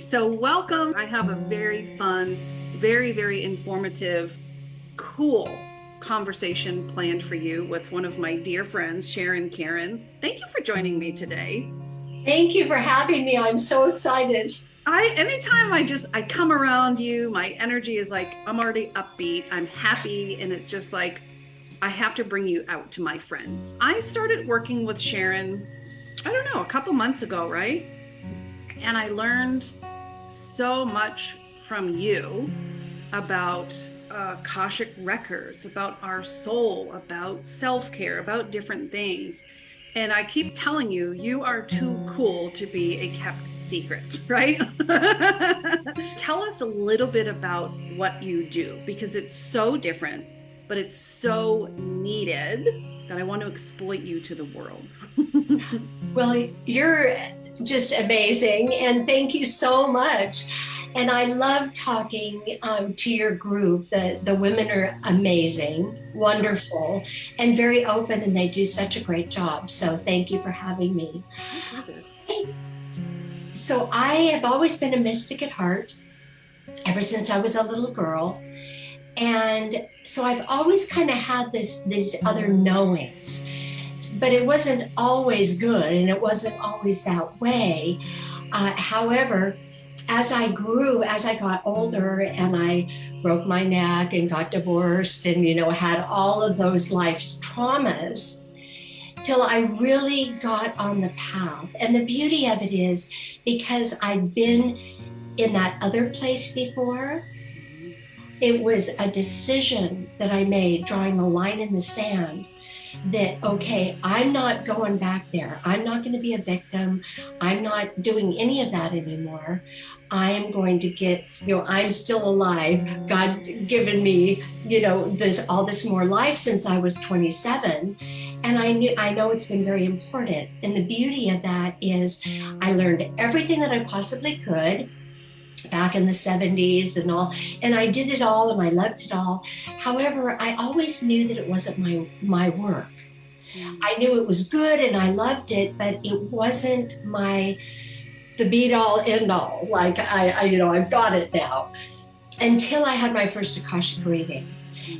So welcome. I have a very fun, very informative, cool conversation planned for you with one of my dear friends, Sharon Caren. Thank you for joining me today. Thank you for having me. I'm so excited. Anytime I come around you, my energy is like, I'm already upbeat, I'm happy, and it's just like, I have to bring you out to my friends. I started working with Sharon, I don't know, a couple months ago, right? And I learned so much from you about Akashic Records, about our soul, about self-care, about different things. And I keep telling you, you are too cool to be a kept secret, right? Tell us a little bit about what you do, because it's so different, but it's so needed that I want to exploit you to the world. Well, you're just amazing, and thank you so much. And I love talking to your group. The women are amazing, wonderful, and very open, and they do such a great job. So thank you for having me. My pleasure. So I have always been a mystic at heart ever since I was a little girl. And so I've always kind of had these other knowings, but it wasn't always good and it wasn't always that way. However, as I grew, as I got older and I broke my neck and got divorced and, had all of those life's traumas till I really got on the path. And the beauty of it is because I've been in that other place before, it was a decision that I made, drawing a line in the sand that, okay, I'm not going back there. I'm not going to be a victim. I'm not doing any of that anymore. I am going to get, I'm still alive. God given me, all this more life since I was 27. And I know it's been very important. And the beauty of that is I learned everything that I possibly could back in the 70s and all, and I did it all and I loved it all. However, I always knew that it wasn't my work. I knew it was good and I loved it, but it wasn't the be all end all. Like I've got it now, until I had my first Akashic reading,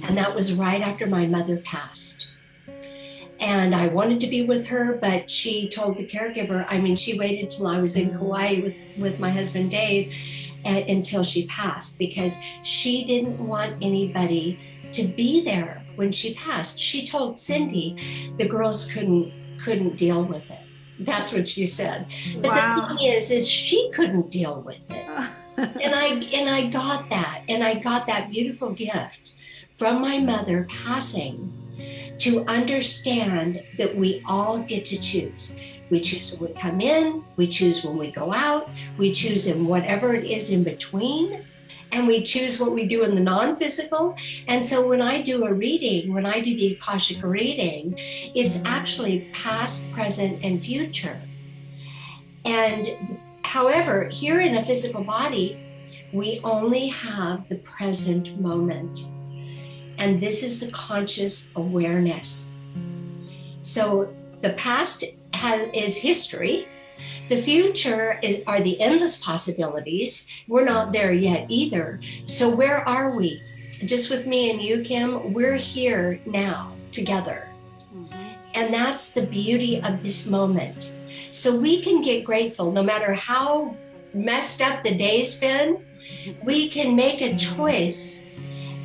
and that was right after my mother passed. And I wanted to be with her, but she told the caregiver, she waited till I was in Kauai with my husband, Dave, until she passed, because she didn't want anybody to be there when she passed. She told Cindy the girls couldn't deal with it. That's what she said. But Wow. the thing is she couldn't deal with it. And I got that. And I got that beautiful gift from my mother passing, to understand that we all get to choose. We choose when we come in, we choose when we go out, we choose in whatever it is in between, and we choose what we do in the non-physical. And so when I do a reading, when I do the Akashic reading, it's actually past, present, and future. And however, here in a physical body, we only have the present moment. And this is the conscious awareness. So the past is history. The future are the endless possibilities. We're not there yet either. So where are we? Just with me and you, Kim, we're here now together. And that's the beauty of this moment. So we can get grateful no matter how messed up the day's been. We can make a choice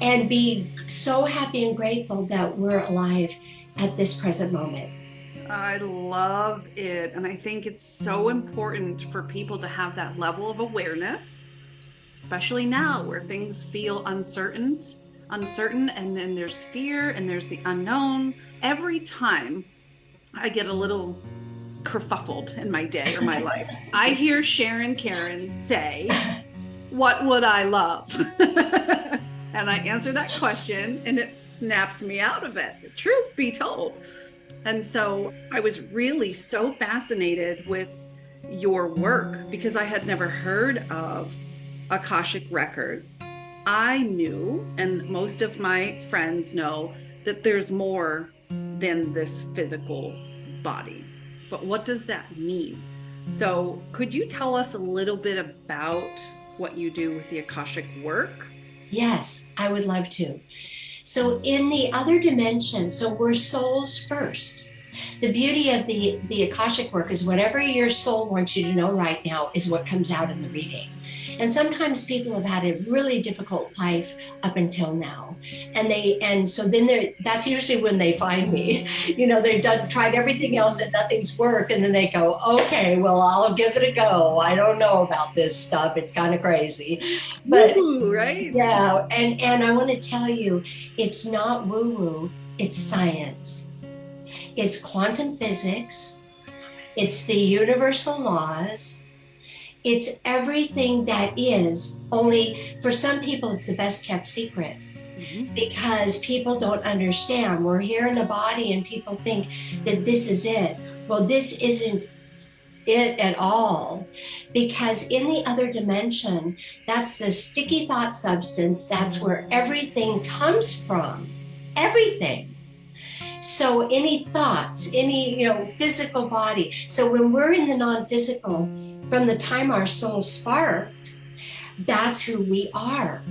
and be so happy and grateful that we're alive at this present moment. I love it. And I think it's so important for people to have that level of awareness, especially now where things feel uncertain, and then there's fear and there's the unknown. Every time I get a little kerfuffled in my day or my life, I hear Sharon Caren say, "What would I love?" And I answer that question and it snaps me out of it, the truth be told. And so I was really so fascinated with your work because I had never heard of Akashic Records. I knew, and most of my friends know, that there's more than this physical body. But what does that mean? So could you tell us a little bit about what you do with the Akashic work? Yes, I would love to. So in the other dimension, so we're souls first. The beauty of the Akashic work is whatever your soul wants you to know right now is what comes out in the reading. And sometimes people have had a really difficult life up until now. And so then that's usually when they find me. They've tried everything else and nothing's worked. And then they go, okay, well, I'll give it a go. I don't know about this stuff. It's kind of crazy. But Woo, right? yeah, and I want to tell you, it's not woo-woo, it's science. It's quantum physics, it's the universal laws, it's everything that is, only for some people it's the best kept secret because people don't understand. We're here in a body and people think that this is it. Well, this isn't it at all, because in the other dimension, that's the sticky thought substance, that's where everything comes from, everything. So any thoughts, any physical body. So when we're in the non-physical, from the time our soul sparked, that's who we are.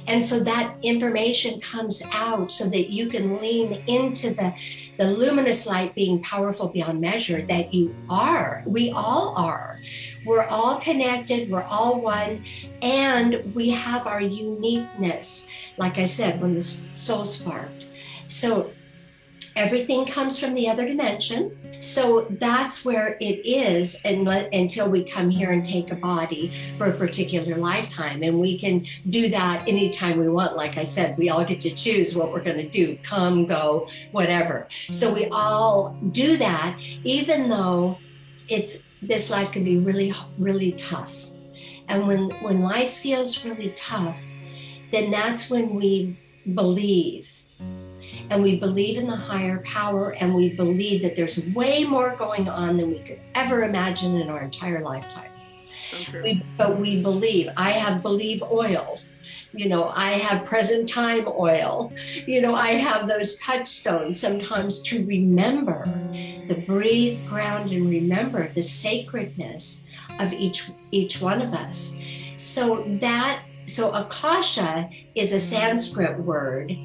And so that information comes out so that you can lean into the luminous light being powerful beyond measure that you are. We all are. We're all connected. We're all one. And we have our uniqueness, like I said, when the soul sparked. So everything comes from the other dimension. So that's where it is until we come here and take a body for a particular lifetime. And we can do that anytime we want. Like I said, we all get to choose what we're going to do, come, go, whatever. So we all do that, even though this life can be really, really tough. And when life feels really tough, then that's when we believe. And we believe in the higher power, and we believe that there's way more going on than we could ever imagine in our entire lifetime. But we believe. I have believe oil. I have present time oil. I have those touchstones sometimes to remember the breathe, ground, and remember the sacredness of each one of us. So Akasha is a Sanskrit word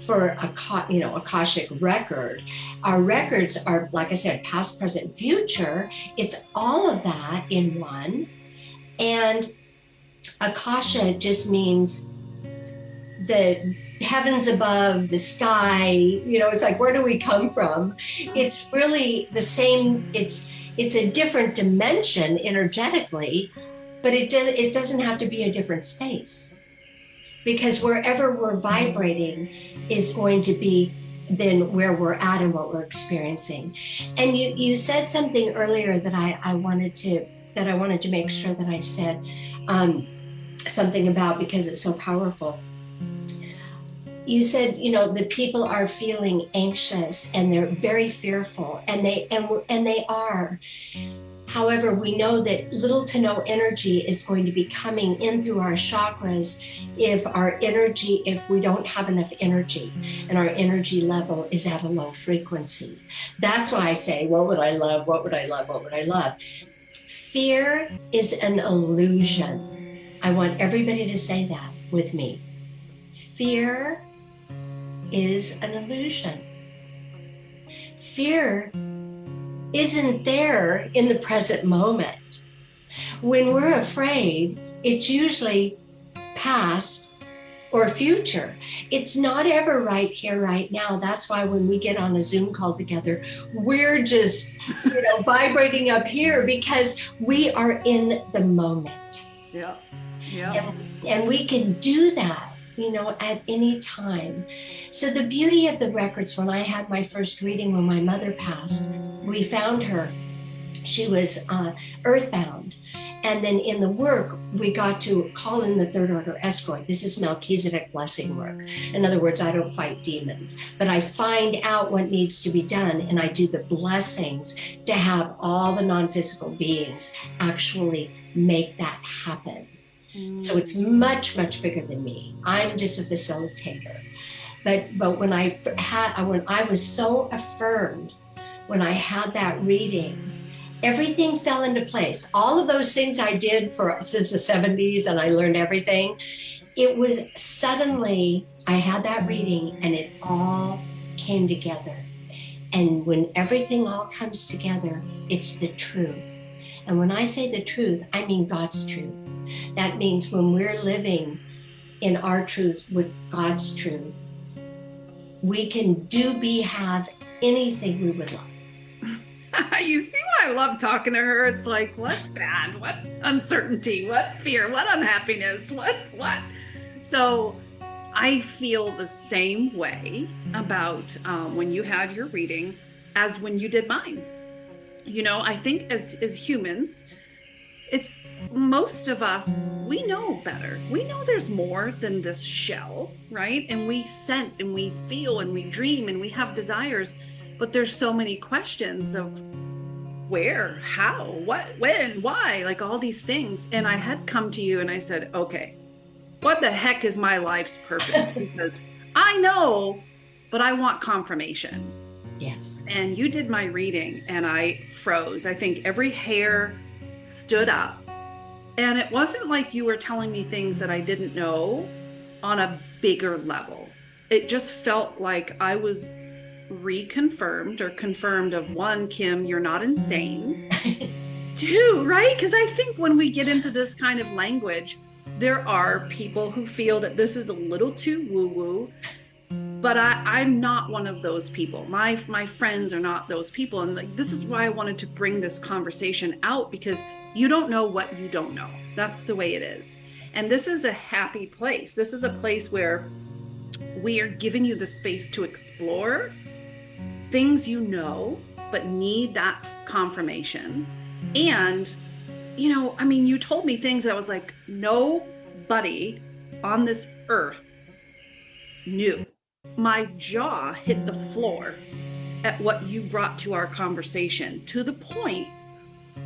for Akashic record. Our records are, like I said, past, present, future. It's all of that in one. And Akasha just means the heavens above, the sky. It's like, where do we come from? It's really the same. It's a different dimension energetically, but it doesn't have to be a different space. Because wherever we're vibrating is going to be then where we're at and what we're experiencing. And you said something earlier that I wanted to make sure that I said something about, because it's so powerful. You said, the people are feeling anxious and they're very fearful, and they are. However, we know that little to no energy is going to be coming in through our chakras if we don't have enough energy and our energy level is at a low frequency. That's why I say, what would I love? What would I love? What would I love? Fear is an illusion. I want everybody to say that with me. Fear is an illusion. Fear isn't there in the present moment. When we're afraid, it's usually past or future. It's not ever right here, right now. That's why when we get on a Zoom call together, we're just, vibrating up here because we are in the moment. Yeah. Yeah. And we can do that, at any time. So the beauty of the records, when I had my first reading when my mother passed, we found her. She was earthbound. And then in the work, we got to call in the third order escort. This is Melchizedek blessing work. In other words, I don't fight demons, but I find out what needs to be done, and I do the blessings to have all the non-physical beings actually make that happen. So it's much, much bigger than me. I'm just a facilitator. But when I was so affirmed when I had that reading, everything fell into place. All of those things I did since the 70s, and I learned everything. It was suddenly, I had that reading and it all came together. And when everything all comes together, it's the truth. And when I say the truth, I mean God's truth. That means when we're living in our truth with God's truth, we can have anything we would love. You see why I love talking to her? It's like, what bad, what uncertainty, what fear, what unhappiness, what? So I feel the same way about when you had your reading as when you did mine. You know, I think as humans, it's most of us, we know better. We know there's more than this shell, right? And we sense and we feel and we dream and we have desires, but there's so many questions of where, how, what, when, why, like all these things. And I had come to you and I said, okay, what the heck is my life's purpose? Because I know, but I want confirmation. Yes. And you did my reading and I froze. I think every hair stood up. And it wasn't like you were telling me things that I didn't know on a bigger level. It just felt like I was reconfirmed or confirmed of one, Kim, you're not insane. Two, right? Because I think when we get into this kind of language, there are people who feel that this is a little too woo-woo, but I'm not one of those people. My friends are not those people. And like, this is why I wanted to bring this conversation out, because you don't know what you don't know. That's the way it is. And this is a happy place. This is a place where we are giving you the space to explore things you know, but need that confirmation. And, you know, I mean, you told me things that was like, nobody on this earth knew. My jaw hit the floor at what you brought to our conversation, to the point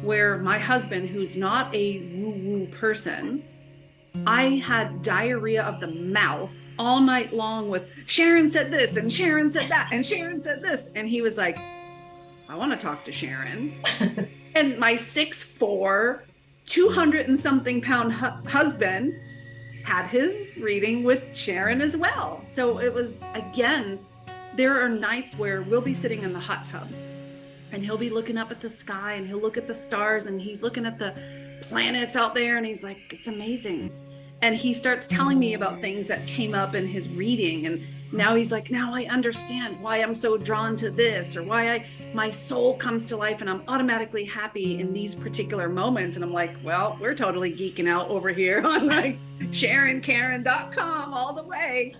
where my husband, who's not a woo-woo person, I had diarrhea of the mouth all night long with Sharon said this and Sharon said that and Sharon said this. And he was like, I want to talk to Sharon. And my 6'4", 200 and something pound husband had his reading with Sharon as well. So it was, again, there are nights where we'll be sitting in the hot tub and he'll be looking up at the sky and he'll look at the stars and he's looking at the planets out there and he's like, it's amazing. And he starts telling me about things that came up in his reading. And now he's like, now I understand why I'm so drawn to this, or why my soul comes to life and I'm automatically happy in these particular moments. And I'm like, well, we're totally geeking out over here on like SharonCaren.com all the way.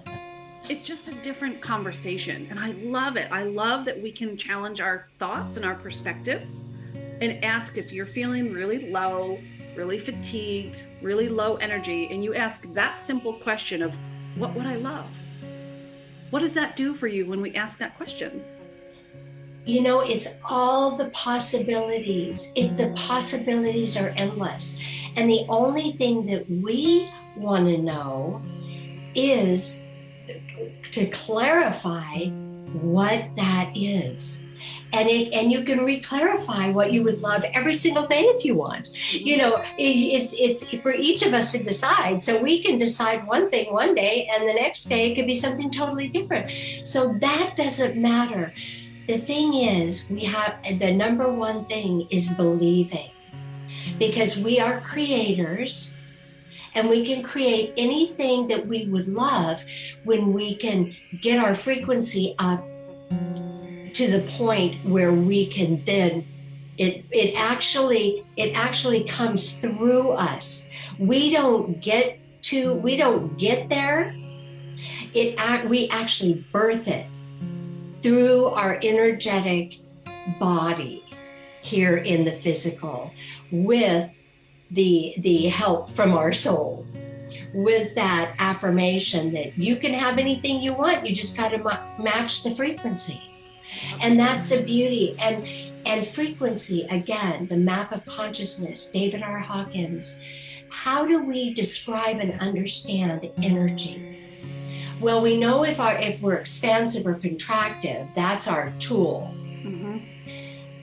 It's just a different conversation. And I love it. I love that we can challenge our thoughts and our perspectives and ask if you're feeling really low, really fatigued, really low energy, and you ask that simple question of, what would I love? What does that do for you when we ask that question? You know, it's all the possibilities. The possibilities are endless. And the only thing that we want to know is to clarify what that is. And you can re-clarify what you would love every single day if you want. You know, it's for each of us to decide. So we can decide one thing one day, and the next day it could be something totally different. So that doesn't matter. The thing is, the number one thing is believing, because we are creators. And we can create anything that we would love when we can get our frequency up to the point where we can then, it actually comes through us. We don't get there. We actually birth it through our energetic body here in the physical, with the help from our soul, with that affirmation that you can have anything you want. You just got to match the frequency. And that's the beauty. And frequency, again, the map of consciousness, David R. Hawkins. How do we describe and understand energy? Well, we know if we're expansive or contractive, that's our tool. Mm-hmm.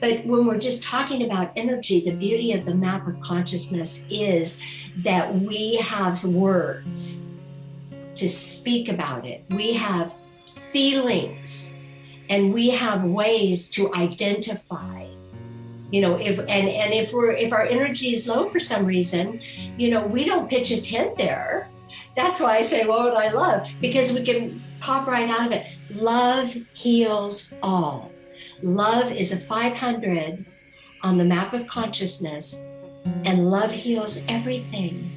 But when we're just talking about energy, the beauty of the map of consciousness is that we have words to speak about it. We have feelings, and we have ways to identify. If our energy is low for some reason, we don't pitch a tent there. That's why I say, what would I love? Because we can pop right out of it. Love heals all. Love is a 500 on the map of consciousness, and love heals everything.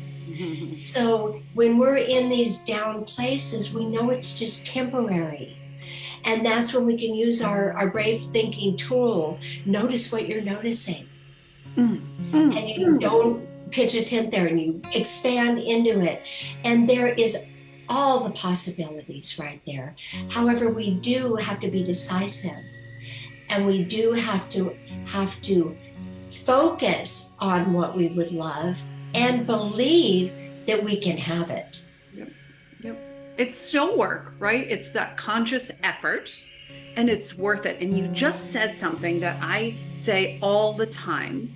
So when we're in these down places, we know it's just temporary. And that's when we can use our brave thinking tool. Notice what you're noticing. And you don't pitch a tent there, and you expand into it. And there is all the possibilities right there. However, we do have to be decisive. And we do have to focus on what we would love and believe that we can have it. Yep. It's still work, right? It's that conscious effort, and it's worth it. And you just said something that I say all the time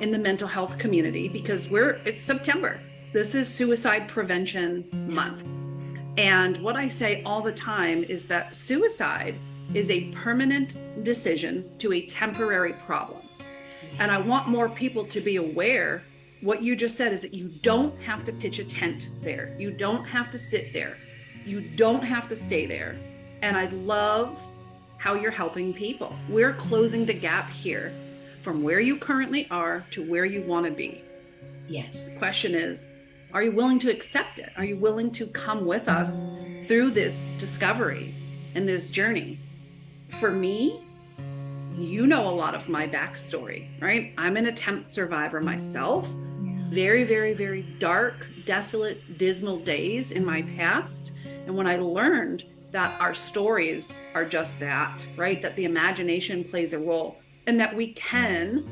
in the mental health community, because it's September. This is Suicide Prevention Month. And what I say all the time is that suicide is a permanent decision to a temporary problem. And I want more people to be aware. What you just said is that you don't have to pitch a tent there. You don't have to sit there. You don't have to stay there. And I love how you're helping people. We're closing the gap here from where you currently are to where you want to be. Yes. The question is, are you willing to accept it? Are you willing to come with us through this discovery and this journey? For me, you know a lot of my backstory, right? I'm an attempt survivor myself. Very, very, very dark, desolate, dismal days in my past. And when I learned that our stories are just that, right? That the imagination plays a role, and that we can,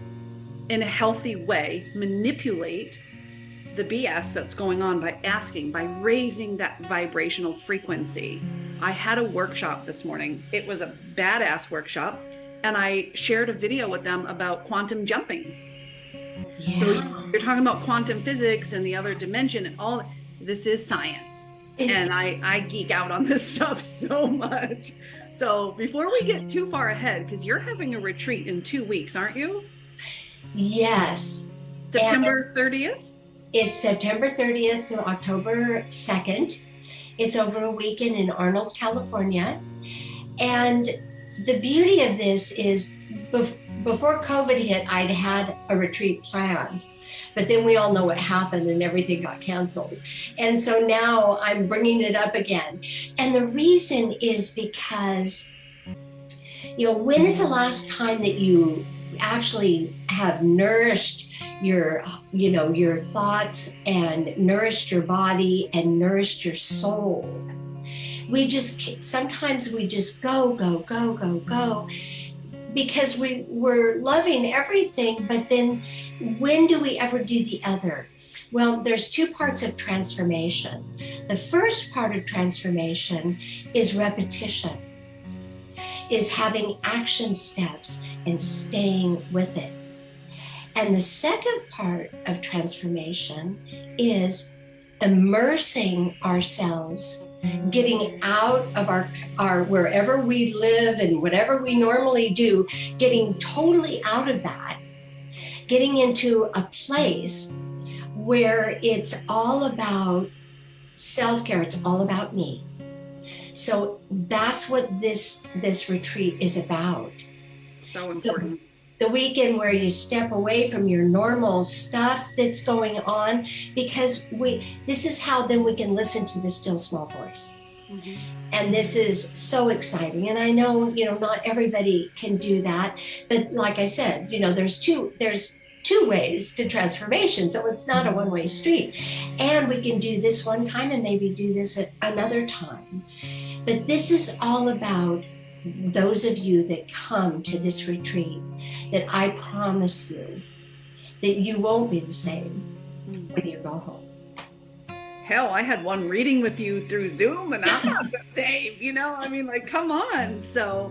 in a healthy way, manipulate the BS that's going on by raising that vibrational frequency. I had a workshop this morning. It was a badass workshop. And I shared a video with them about quantum jumping. Yeah. So you're talking about quantum physics and the other dimension and all. This is science. And I geek out on this stuff so much. So before we get too far ahead, because you're having a retreat in 2 weeks, aren't you? Yes. September 30th? It's September 30th to October 2nd. It's over a weekend in Arnold, California. And the beauty of this is before COVID hit, I'd had a retreat planned, but then we all know what happened and everything got canceled. And so now I'm bringing it up again. And the reason is because, when is the last time that you actually have nourished your thoughts and nourished your body and nourished your soul? Sometimes we just go, because we're loving everything, but then when do we ever do the other? Well, there's two parts of transformation. The first part of transformation is repetition, is having action steps and staying with it. And the second part of transformation is immersing ourselves, getting out of our wherever we live and whatever we normally do, getting totally out of that, getting into a place where it's all about self-care, it's all about me. So that's what this retreat is about. So important. The weekend where you step away from your normal stuff that's going on, because this is how then we can listen to the still small voice. Mm-hmm. And this is so exciting. And I know, not everybody can do that, but like I said, there's two ways to transformation. So it's not a one-way street. And we can do this one time and maybe do this at another time. But this is all about those of you that come to this retreat, that I promise you that you won't be the same when you go home. Hell, I had one reading with you through Zoom and I'm not the same, come on. So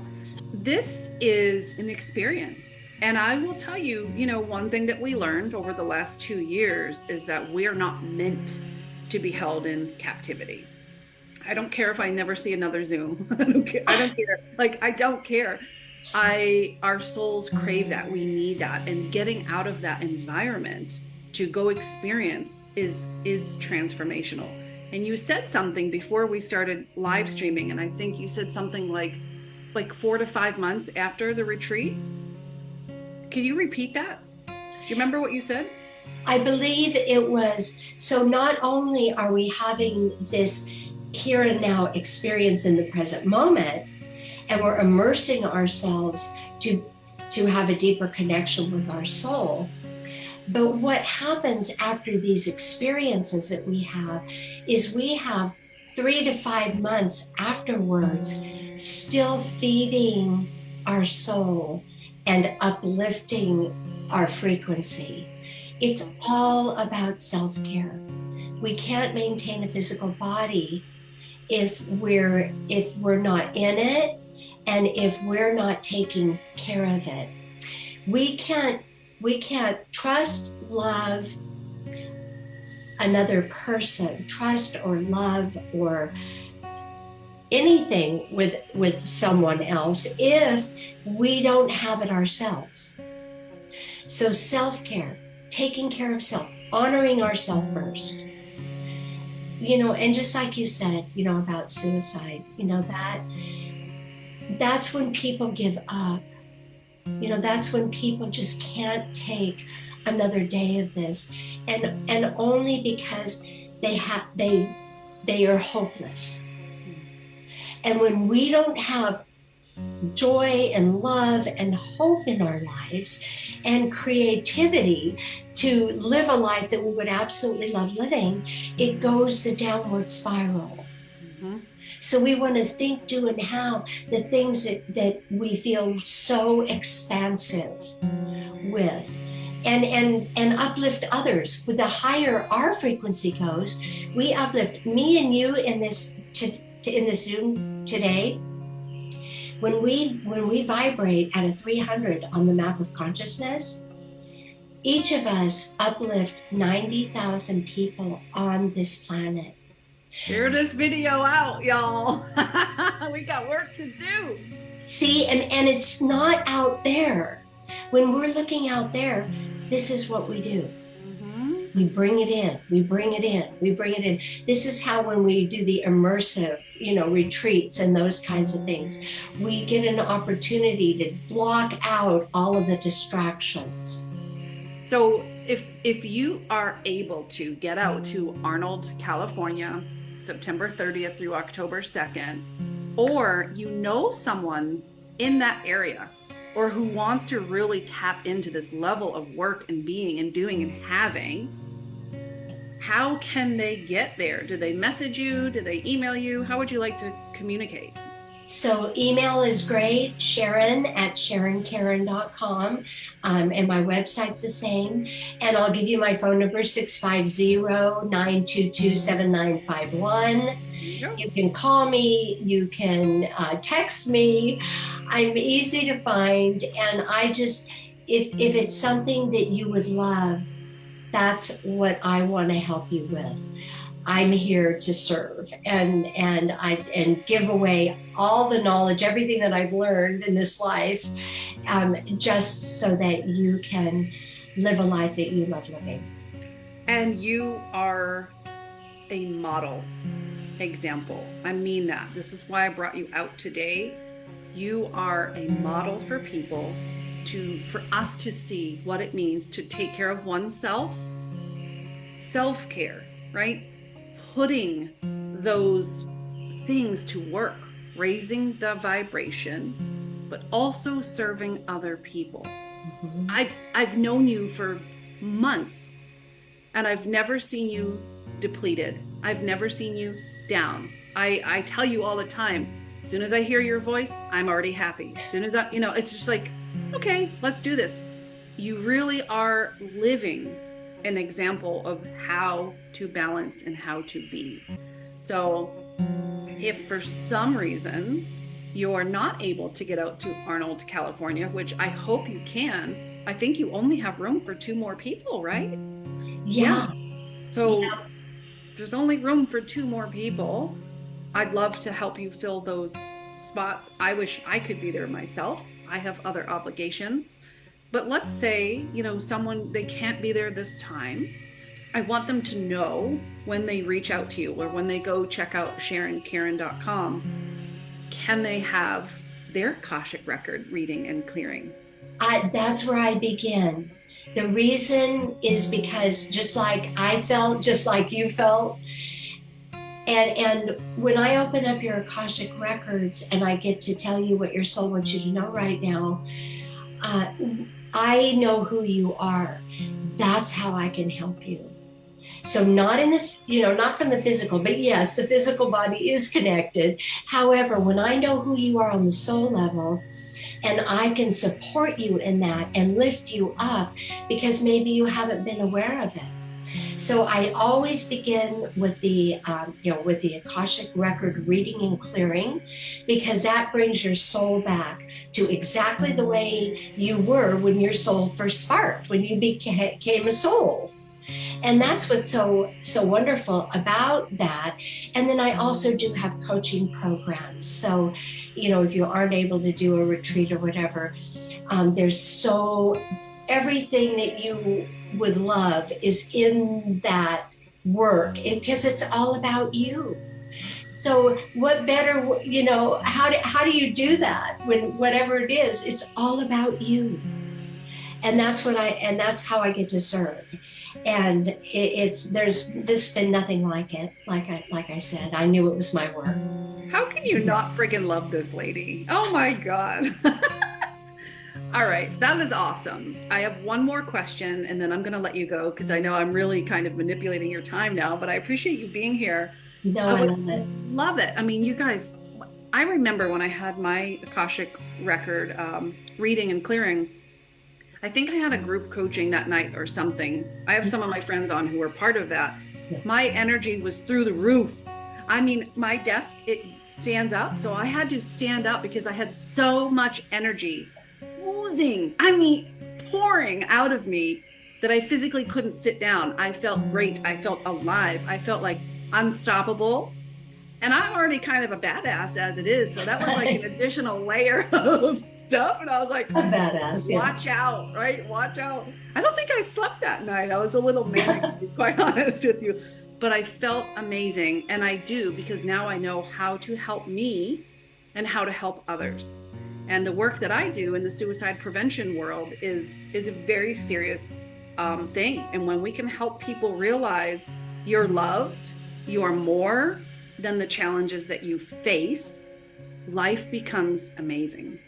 this is an experience. And I will tell you, one thing that we learned over the last 2 years is that we're not meant to be held in captivity. I don't care if I never see another Zoom. I don't care. I don't care. Like, I don't care. Our souls crave that. We need that. And getting out of that environment to go experience is transformational. And you said something before we started live streaming, and I think you said something like 4 to 5 months after the retreat. Can you repeat that? Do you remember what you said? I believe it was, so not only are we having this here and now experience in the present moment, and we're immersing ourselves to have a deeper connection with our soul, but what happens after these experiences that we have is we have 3 to 5 months afterwards still feeding our soul and uplifting our frequency. It's all about self-care. We can't maintain a physical body if we're not in it, and if we're not taking care of it. We can't trust, love another person, trust or love or anything with someone else if we don't have it ourselves. So self-care, taking care of self, honoring ourselves first. And just like you said, about suicide, that's when people give up. That's when people just can't take another day of this, and only because they are hopeless. And when we don't have joy and love and hope in our lives and creativity to live a life that we would absolutely love living, it goes the downward spiral. Mm-hmm. So we want to think, do, and have the things that we feel so expansive with, and uplift others. With the higher our frequency goes, we uplift me and you in this Zoom today. When we vibrate at a 300 on the map of consciousness, each of us uplift 90,000 people on this planet. Share this video out, y'all. We got work to do. See, and it's not out there. When we're looking out there, this is what we do. Mm-hmm. We bring it in, we bring it in, we bring it in. This is how, when we do the immersive, retreats and those kinds of things, we get an opportunity to block out all of the distractions. So if you are able to get out to Arnold, California, September 30th through October 2nd, or someone in that area, or who wants to really tap into this level of work and being and doing and having, how can they get there? Do they message you? Do they email you? How would you like to communicate? So email is great, Sharon@SharonCaren.com, and my website's the same. And I'll give you my phone number, 650-922-7951. You can call me, you can text me. I'm easy to find, and I just, if it's something that you would love, that's what I want to help you with. I'm here to serve and give away all the knowledge, everything that I've learned in this life, just so that you can live a life that you love living. And you are a model example. I mean that. This is why I brought you out today. You are a model for people, for us to see what it means to take care of oneself, self-care, right? Putting those things to work, raising the vibration, but also serving other people. Mm-hmm. I've known you for months, and I've never seen you depleted. I've never seen you down. I tell you all the time, as soon as I hear your voice, I'm already happy. As soon as it's just like, okay, let's do this. You really are living an example of how to balance and how to be. So if for some reason you're not able to get out to Arnold, California, which I hope you can. I think you only have room for 2 more people, right? Yeah. So there's only room for 2 more people. I'd love to help you fill those spots. I wish I could be there myself. I have other obligations. But let's say, someone, they can't be there this time. I want them to know when they reach out to you or when they go check out SharonCaren.com, can they have their Akashic record reading and clearing? That's where I begin. The reason is because just like I felt, just like you felt, and when I open up your Akashic records and I get to tell you what your soul wants you to know right now, uh, I know who you are. That's how I can help you. So not in the, not from the physical, but yes, the physical body is connected. However, when I know who you are on the soul level, and I can support you in that and lift you up because maybe you haven't been aware of it. So I always begin with with the Akashic record reading and clearing, because that brings your soul back to exactly the way you were when your soul first sparked, when you became a soul. And that's what's so wonderful about that. And then I also do have coaching programs. So, if you aren't able to do a retreat or whatever, there's everything that you would love is in that work, because it's all about you. So what better, how do you do that when whatever it is, it's all about you. And that's how I get to serve. And there's been nothing like it. Like I said, I knew it was my work. How can you not friggin' love this lady? Oh my God. All right, that is awesome. I have one more question and then I'm going to let you go because I know I'm really kind of manipulating your time now, but I appreciate you being here. No, I love it. Love it. I mean, you guys, I remember when I had my Akashic record reading and clearing, I think I had a group coaching that night or something. I have some of my friends on who were part of that. My energy was through the roof. I mean, my desk, it stands up. So I had to stand up because I had so much energy oozing, pouring out of me that I physically couldn't sit down. I felt great. I felt alive. I felt like unstoppable. And I'm already kind of a badass as it is. So that was like an additional layer of stuff. And I was like, a badass, watch out, right? Watch out. I don't think I slept that night. I was a little manic, to be quite honest with you. But I felt amazing. And I do, because now I know how to help me and how to help others. And the work that I do in the suicide prevention world is a very serious thing. And when we can help people realize you're loved, you're more than the challenges that you face, life becomes amazing.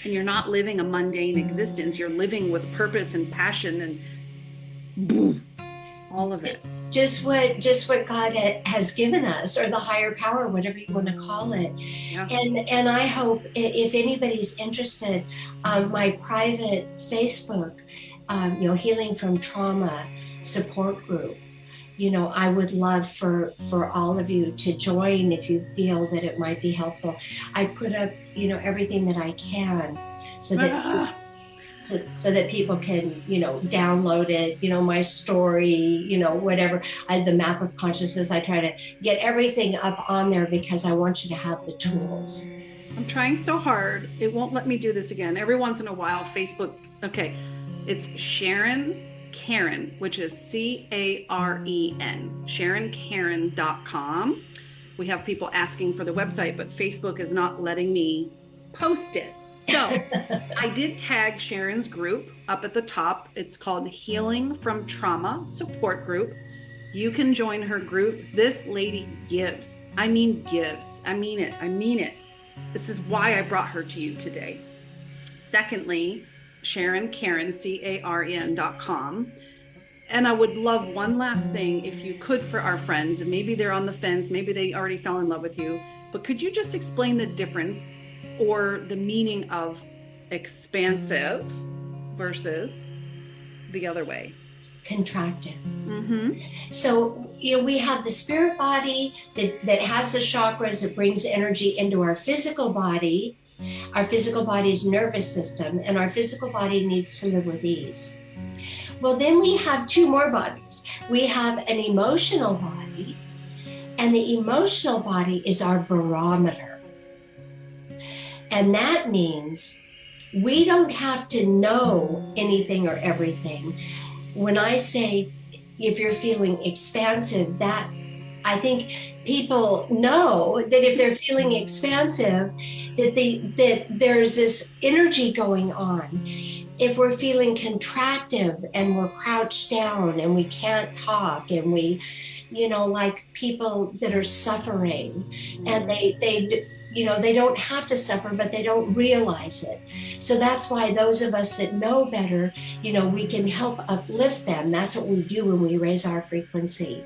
And you're not living a mundane existence. You're living with purpose and passion and boom, all of it. Just what God has given us, or the higher power, whatever you want to call it. Yeah. And I hope if anybody's interested, my private Facebook, Healing from Trauma support group, I would love for all of you to join if you feel that it might be helpful. I put up, everything that I can so that so that people can, download it, my story, whatever. The map of consciousness, I try to get everything up on there because I want you to have the tools. I'm trying so hard. It won't let me do this again. Every once in a while, Facebook. Okay. It's Sharon Caren, which is Caren, SharonCaren.com. We have people asking for the website, but Facebook is not letting me post it. So I did tag Sharon's group up at the top. It's called Healing from Trauma Support Group. You can join her group. This lady gives. Gives. I mean it. This is why I brought her to you today. Secondly, Sharon Caren, Caren.com. And I would love one last thing, if you could, for our friends, and maybe they're on the fence, maybe they already fell in love with you, but could you just explain the difference or the meaning of expansive versus the other way? contractive. Mm-hmm. So, we have the spirit body that has the chakras that brings energy into our physical body. Our physical body's nervous system, and our physical body needs to live with ease. Well, then we have two more bodies. We have an emotional body, and the emotional body is our barometer. And that means we don't have to know anything or everything. When I say, if you're feeling expansive, that I think people know that if they're feeling expansive, that there's this energy going on. If we're feeling contractive and we're crouched down and we can't talk, and we, like people that are suffering, and they don't have to suffer, but they don't realize it. So that's why those of us that know better, we can help uplift them. That's what we do when we raise our frequency.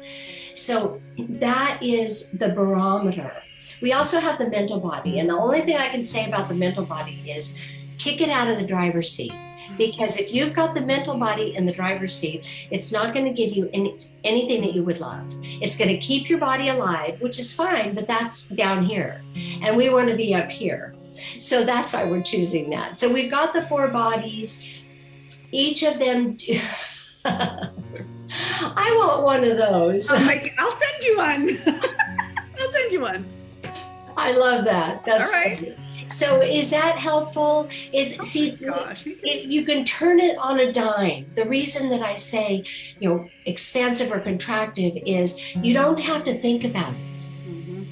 So that is the barometer. We also have the mental body. And the only thing I can say about the mental body is kick it out of the driver's seat. Because if you've got the mental body in the driver's seat, it's not going to give you anything that you would love. It's going to keep your body alive, which is fine, but that's down here. And we want to be up here. So that's why we're choosing that. So we've got the four bodies. Each of them... I want one of those. I'll send you one. I'll send you one. I love that. That's all right. Funny. So is that helpful? You can turn it on a dime. The reason that I say, expansive or contractive is you don't have to think about it. Mm-hmm.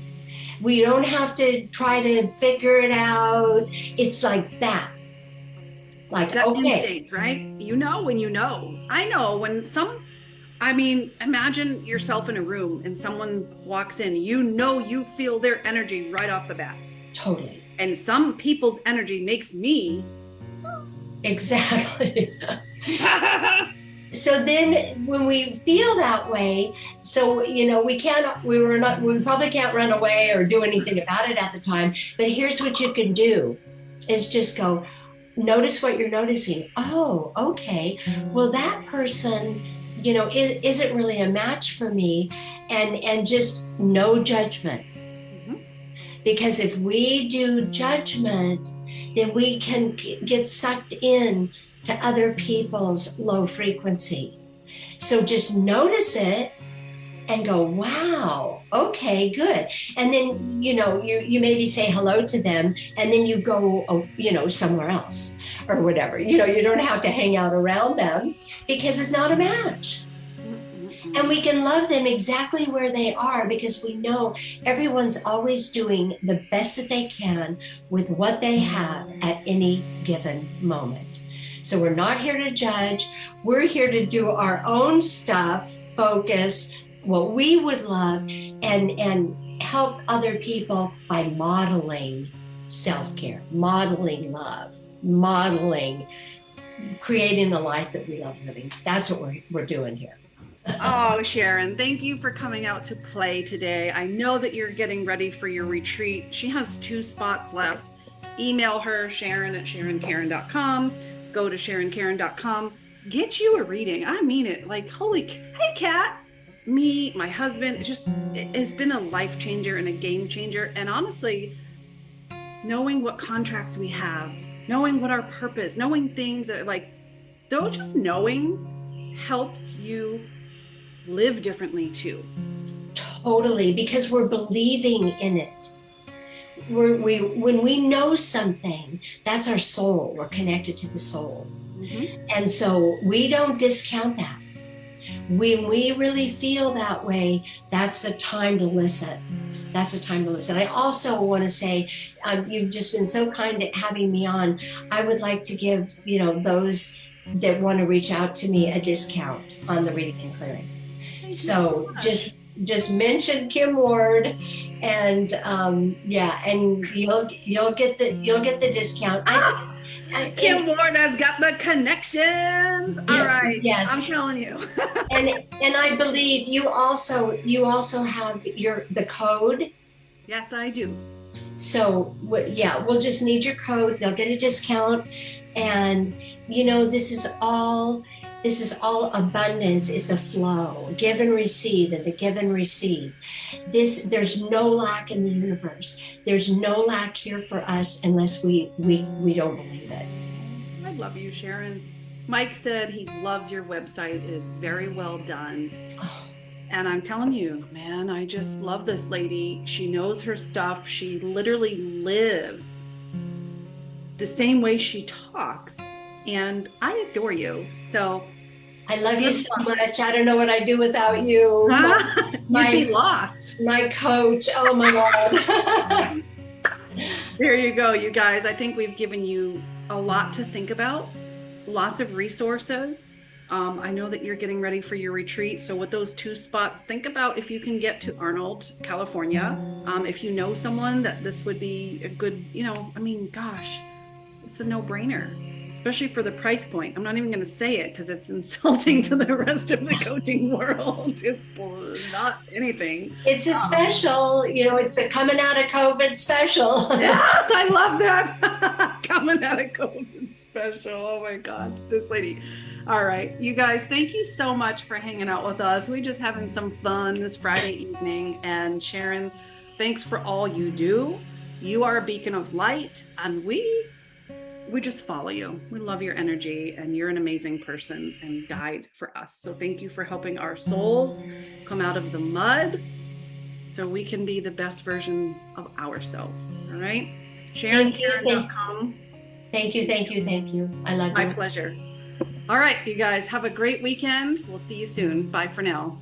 We don't have to try to figure it out. It's like that. Like, that okay. instinct, right? When you know. I know when imagine yourself in a room and someone walks in, you feel their energy right off the bat. Totally. And some people's energy makes me. Exactly. So then when we feel that way, so, we probably can't run away or do anything about it at the time, but here's what you can do is just go, notice what you're noticing. Oh, okay. Well, that person, isn't really a match for me, and just no judgment. Mm-hmm. Because if we do judgment, then we can get sucked in to other people's low frequency. So just notice it and go, wow, okay, good. And then, you maybe say hello to them, and then you go, somewhere else or whatever. You don't have to hang out around them because it's not a match. And we can love them exactly where they are, because we know everyone's always doing the best that they can with what they have at any given moment. So we're not here to judge. We're here to do our own stuff, focus, what we would love, and help other people by modeling self-care, modeling love, modeling creating the life that we love living. That's what we're doing here. Oh, Sharon, thank you for coming out to play today. I know that you're getting ready for your retreat. She has 2 spots left. Email her, Sharon@SharonCaren.com. Go to SharonCaren.com. Get you a reading. I mean it. Like, hey, Kat. Me, my husband, it's been a life changer and a game changer. And honestly, knowing what contracts we have, knowing what our purpose, knowing things that just knowing helps you live differently too. Totally, because we're believing in it. When we know something, that's our soul. We're connected to the soul. Mm-hmm. And so we don't discount that. When we really feel that way, that's the time to listen. That's the time to listen. I also want to say, you've just been so kind at having me on. I would like to give, those that want to reach out to me a discount on the reading and clearing. So just mention Kim Ward, and and you'll get the discount. Kim Ward has got the connections. Yeah, all right. Yes, I'm telling you. and I believe you also have the code. Yes, I do. So we'll just need your code. They'll get a discount, and this is all This is all abundance. It's a flow, give and receive, and the give and receive. There's no lack in the universe. There's no lack here for us unless we don't believe it. I love you, Sharon. Mike said he loves your website. It is very well done. Oh, And I'm telling you, man, I just love this lady. She knows her stuff. She literally lives the same way she talks. And I adore you. So I love you so much. I don't know what I'd do without you. You'd be lost. My coach. Oh my God. There you go, you guys. I think we've given you a lot to think about, lots of resources. I know that you're getting ready for your retreat. So with those 2 spots, think about if you can get to Arnold, California. If you know someone that this would be a good, I mean, gosh, it's a no-brainer, especially for the price point. I'm not even going to say it because it's insulting to the rest of the coaching world. It's not anything. It's a special, it's a coming out of COVID special. Yes, I love that. Coming out of COVID special. Oh my God, this lady. All right, you guys, thank you so much for hanging out with us. We're just having some fun this Friday evening. And Sharon, thanks for all you do. You are a beacon of light, and we just follow you. We love your energy, and you're an amazing person and guide for us. So thank you for helping our souls come out of the mud so we can be the best version of ourselves. All right. SharonCaren.com. Thank you. I love you. My pleasure. All right, you guys, have a great weekend. We'll see you soon. Bye for now.